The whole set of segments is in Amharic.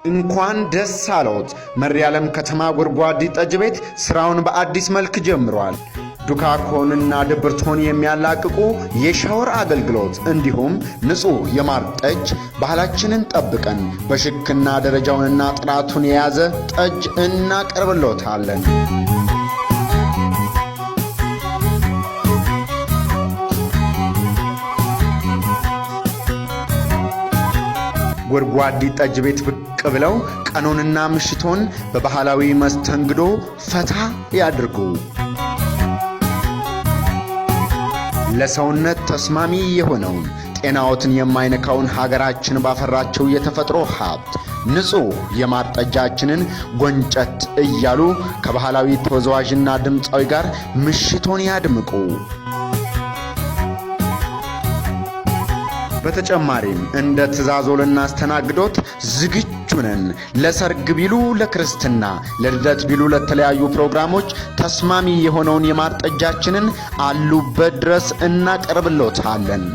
እንኳን ደስ አለዎት! መሪዓለም ከተማ ጎድጓዲ ጠጅ ቤት ስራውን በአዲስ መልክ ጀምሯል። ዱካኮንና ድብርቶን የሚያላቅቁ የሻወር አገልግሎት እንዲሁም ንጹህ የማር ጠጅ ባህላችንን ጠብቀን በሽክና ደረጃውንና ጥራቱን የያዘ ጠጅ እናቀርብልዎታለን። ጎድጓዲ ጠጅ ቤት ብቅ ብለው ቀኑንና ምሽቶን በባህላዊ መስተንግዶ ፈታ ያድርጉ። ለሰውነት ተስማሚ የሆነውን ጤናዎትን የማይነካውን ሀገራችን ባፈራቸው የተፈጥሮ ሀብት ንጹህ የማር ጠጃችንን ጎንጨት እያሉ ከባህላዊ ተወዛዋዥና ድምፃዊ ጋር ምሽቶን ያድምቁ። በተጨማሪም እንደ ትዕዛዞ ልናስተናግዶት ዝግጁ ነን። ለሰርግ ቢሉ ለክርስትና፣ ለልደት ቢሉ ለተለያዩ ፕሮግራሞች ተስማሚ የሆነውን የማር ጠጃችንን አሉበት ድረስ እናቀርብልዎታለን።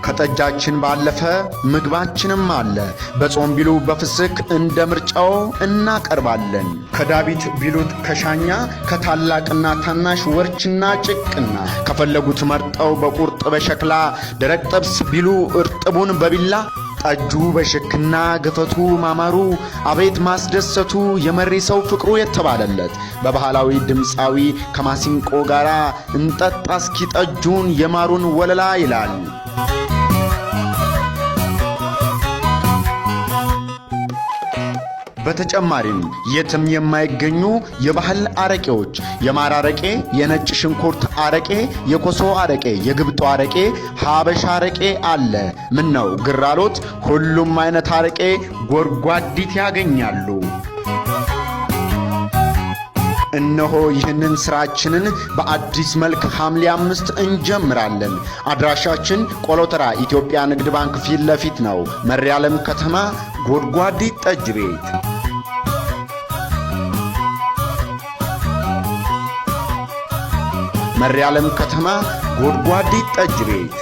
ከጠጃችን ባለፈ ምግባችንም አለ። በጾም ቢሉ በፍስክ እንደ ምርጫው እናቀርባለን። ከዳቢት ቢሉት ከሻኛ፣ ከታላቅና ታናሽ ወርችና ጭቅና ከፈለጉት መርጠው በቁርጥ በሸክላ፣ ደረቅ ጥብስ ቢሉ እርጥቡን በቢላ ጠጁ በሽክና ገፈቱ ማማሩ አቤት ማስደሰቱ የመሪ ሰው ፍቅሩ የተባለለት በባህላዊ ድምፃዊ ከማሲንቆ ጋራ እንጠጣ እስኪ ጠጁን የማሩን ወለላ ይላል። በተጨማሪም የትም የማይገኙ የባህል አረቄዎች የማር አረቄ፣ የነጭ ሽንኩርት አረቄ፣ የኮሶ አረቄ፣ የግብጦ አረቄ፣ ሀበሻ አረቄ አለ። ምን ነው ግራሎት? ሁሉም አይነት አረቄ ጎድጓዲት ያገኛሉ። እነሆ ይህንን ስራችንን በአዲስ መልክ ሐምሌ 5 እንጀምራለን። አድራሻችን ቆሎተራ ኢትዮጵያ ንግድ ባንክ ፊት ለፊት ነው። መሪዓለም ከተማ ጎድጓዲ ጠጅ ቤት። መሪዓለም ከተማ ጎድጓዲ ጠጅ ቤት።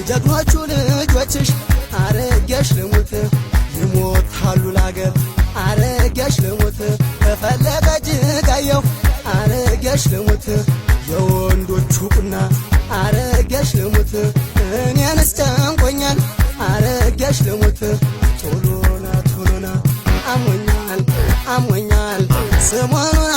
ጀግኖቹ ልጆችሽ አረጋሽ ልሙት ይሞታሉ ለአገር አረጋሽ ልሙት ተፈለገ ጅጋየሁ አረጋሽ ልሙት የወንዶቹ ቁና አረጋሽ ልሙት እኔንስ ጨንቆኛል አረጋሽ ልሙት ቶሎና አሞኛል ሰሞኑን